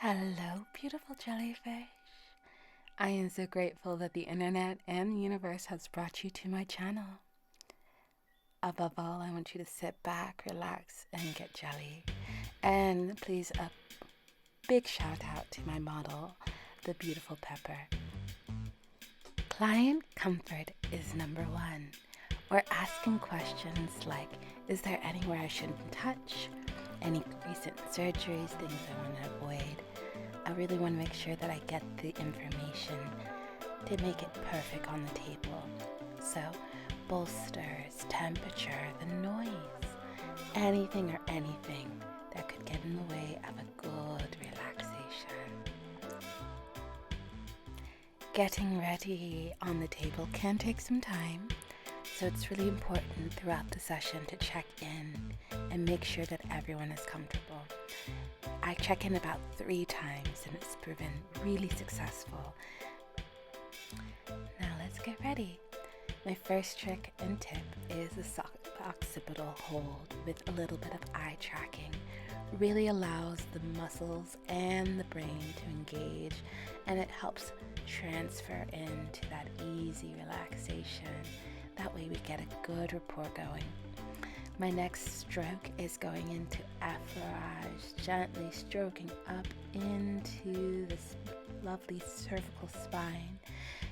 Hello, beautiful jellyfish. I am so grateful that the internet and the universe has brought you to my channel. Above all, I want you to sit back, relax, and get jelly. And please, a big shout out to my model, the beautiful Pepper. Client comfort is number one. We're asking questions like, is there anywhere I shouldn't touch? Any recent surgeries, things I want to avoid? I really want to make sure that I get the information to make it perfect on the table. So, bolsters, temperature, the noise, anything that could get in the way of a good relaxation. Getting ready on the table can take some time, so it's really important throughout the session to check in and make sure that everyone is comfortable. I check in about 3 times and it's proven really successful. Now let's get ready. My first trick and tip is the occipital hold with a little bit of eye tracking. Really allows the muscles and the brain to engage, and it helps transfer into that easy relaxation. That way we get a good rapport going. My next stroke is going into effleurage, gently stroking up into this lovely cervical spine,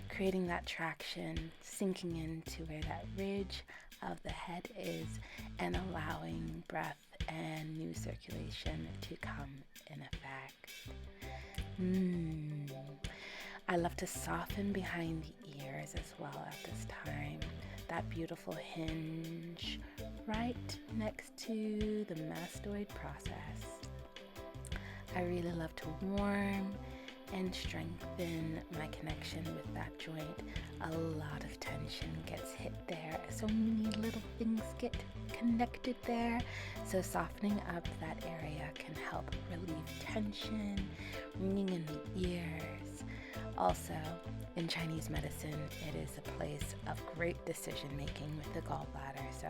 creating that traction, sinking into where that ridge of the head is, and allowing breath and new circulation to come in effect. I love to soften behind the ears as well at this time. That beautiful hinge right next to the mastoid process. I really love to warm and strengthen my connection with that joint. A lot of tension gets hit there. So many little things get connected there. So softening up that area can help relieve tension, ringing in the ears. Also, in Chinese medicine, it is a place of great decision making with the gallbladder. So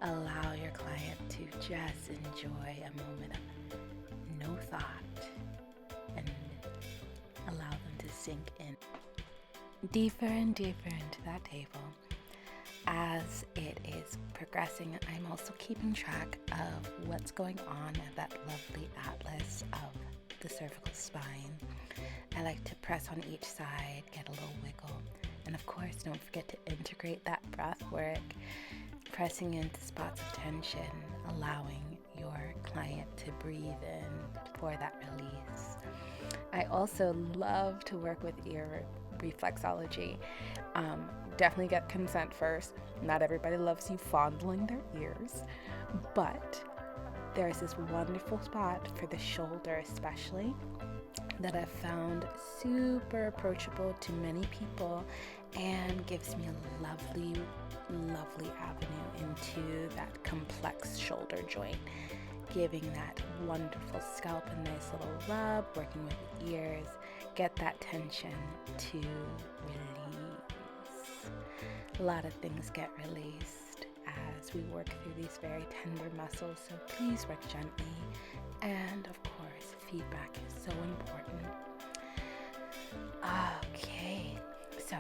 allow your client to just enjoy a moment of no thought and allow them to sink in deeper and deeper into that table. As it is progressing, I'm also keeping track of what's going on at that lovely atlas of the cervical spine. I like to press on each side, get a little wiggle, and of course don't forget to integrate that breath work, pressing into spots of tension, allowing your client to breathe in for that release. I also love to work with ear reflexology. Definitely get consent first. Not everybody loves you fondling their ears, but there's this wonderful spot for the shoulder especially that I've found super approachable to many people and gives me a lovely avenue into that complex shoulder joint, giving that wonderful scalp a nice little rub, working with the ears, get that tension to release. A lot of things get released as we work through these very tender muscles, so please work gently. And of course, feedback is so important. Okay, so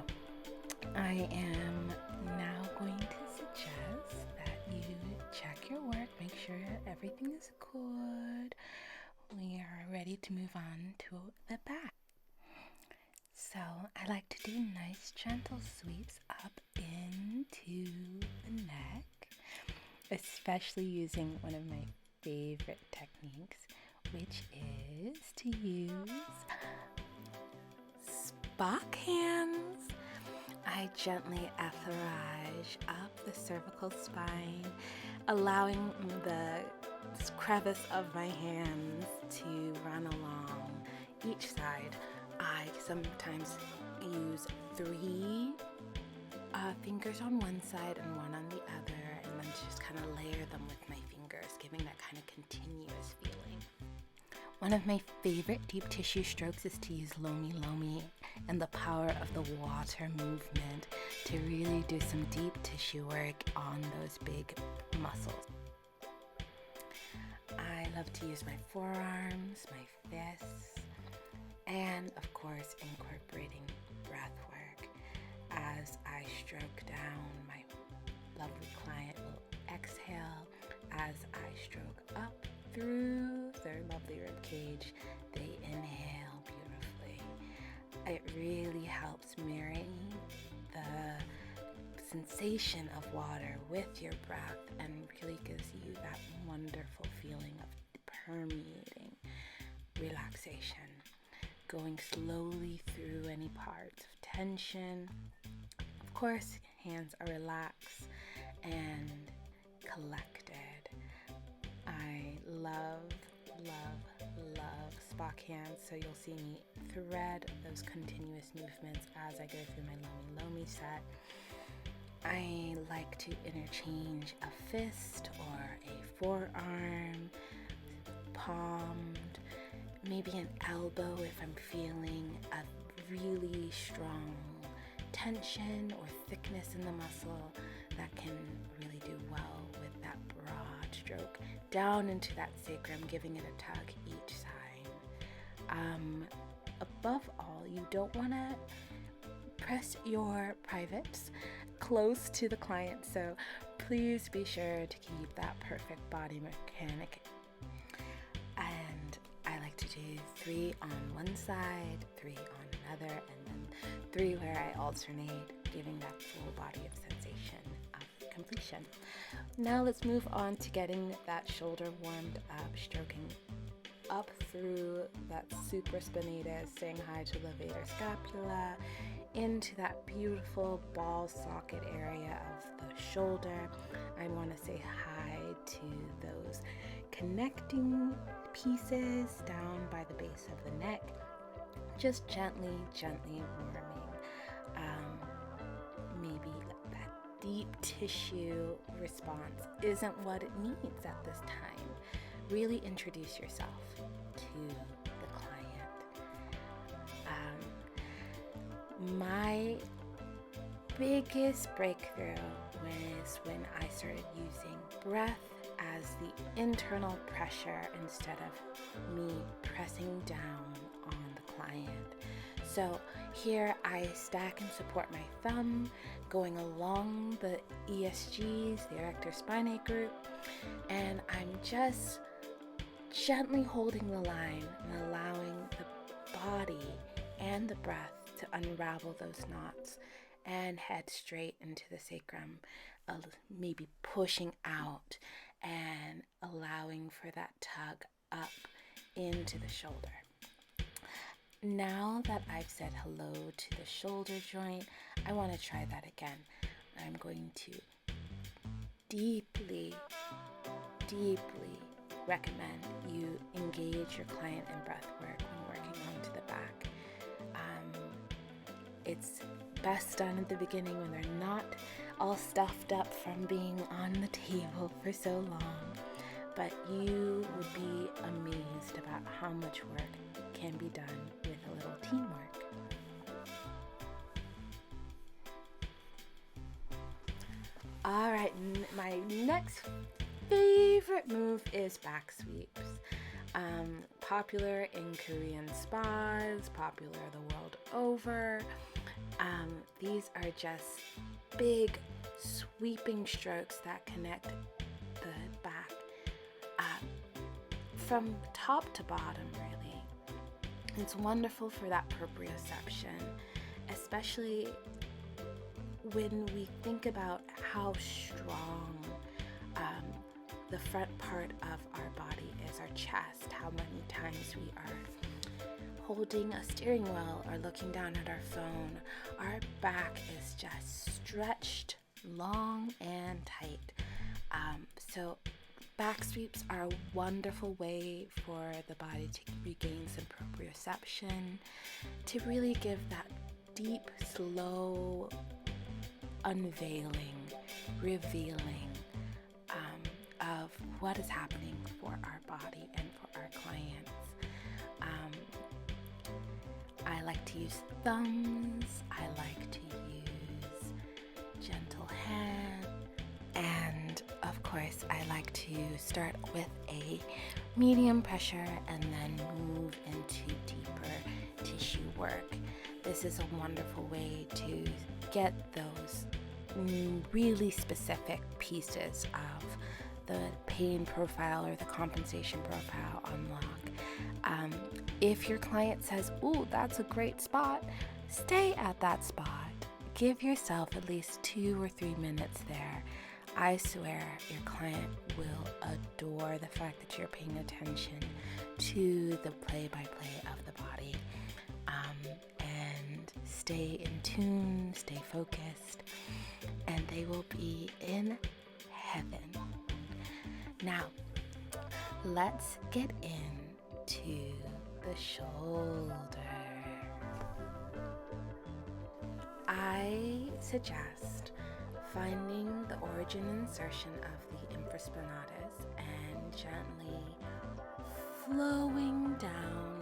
I am now going to suggest that you check your work, make sure everything is good. We are ready to move on to the back. So I like to do nice gentle sweeps up into the neck, especially using one of my favorite techniques, which is to use Spock hands. I gently effleurage up the cervical spine, allowing the crevice of my hands to run along each side. I sometimes use 3 fingers on one side and 1 on the other, and then just kind of layer them with my fingers, giving that kind of continuous feeling. One of my favorite deep tissue strokes is to use Lomi Lomi and the power of the water movement to really do some deep tissue work on those big muscles. I I love to use my forearms, my fists, and of course incorporating breath work as I stroke down. My lovely client will exhale as I stroke up through their lovely rib cage. They inhale beautifully. It really helps marry the sensation of water with your breath and really gives you that wonderful feeling of permeating relaxation, going slowly through any parts of tension. Of course, hands are relaxed and collected. I love Spock hands, so you'll see me thread those continuous movements as I go through my Lomi set. I like to interchange a fist or a forearm, palmed, maybe an elbow if I'm feeling a really strong tension or thickness in the muscle. That can really do well with that broad stroke down into that sacrum, giving it a tug each side. Above all, you don't want to press your privates close to the client, so please be sure to keep that perfect body mechanic. And I like to do 3 on one side, 3 on another, and then 3 where I alternate, giving that full body of sensation of completion. Now let's move on to getting that shoulder warmed up, stroking up through that supraspinatus, saying hi to levator scapula, into that beautiful ball socket area of the shoulder. I want to say hi to those connecting pieces down by the base of the neck, just gently warming. Maybe that deep tissue response isn't what it needs at this time. Really introduce yourself to the client. My biggest breakthrough was when I started using breath as the internal pressure instead of me pressing down on the client. So here I stack and support my thumb, going along the ESGs, the erector spinae group, and I'm just gently holding the line and allowing the body and the breath to unravel those knots and head straight into the sacrum, maybe pushing out and allowing for that tug up into the shoulder. Now that I've said hello to the shoulder joint, I want to try that again. I'm going to deeply recommend you engage your client in breath work when working onto the back. It's best done at the beginning when they're not all stuffed up from being on the table for so long, but you would be amazed about how much work can be done with a little teamwork. All right, my next favorite move is back sweeps. Popular in Korean spas, popular the world over. These are just big sweeping strokes that connect the back from top to bottom, really. It's wonderful for that proprioception, especially when we think about how strong the front part of our body is, our chest, how many times we are holding a steering wheel or looking down at our phone. Our back is just stretched long and tight. So back sweeps are a wonderful way for the body to regain some proprioception, to really give that deep, slow unveiling, revealing of what is happening for our body and for our clients. I like to use thumbs, I like to use gentle hand, and of course, I like to start with a medium pressure and then move into deeper tissue work. This is a wonderful way to get those really specific pieces of the pain profile or the compensation profile unlock. If your client says, "Ooh, that's a great spot," stay at that spot. Give yourself at least 2 or 3 minutes there. I swear your client will adore the fact that you're paying attention to the play-by-play of the body. And stay in tune, stay focused, and they will be in heaven. Now, let's get into the shoulder. I suggest finding the origin insertion of the infraspinatus and gently flowing down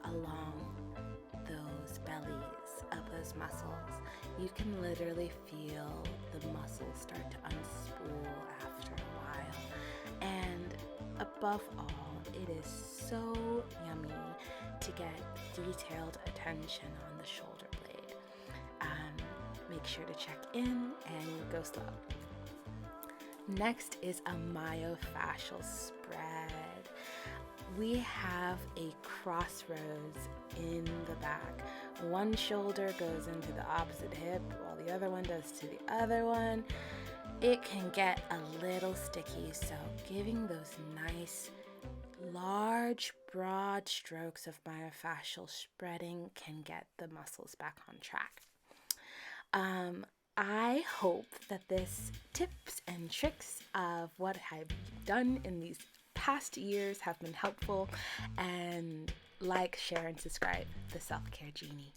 along those bellies of those muscles. You can literally feel the muscles start to unspool after a while. And above all, it is so yummy to get detailed attention on the shoulder blade. Make sure to check in and go slow. Next is a myofascial spread. We have a crossroads in the back. One shoulder goes into the opposite hip while the other one does to the other one. It can get a little sticky, so giving those nice, large, broad strokes of myofascial spreading can get the muscles back on track. I hope that this tips and tricks of what I've done in these past years have been helpful, and like, share, and subscribe. The Self-Care Genie.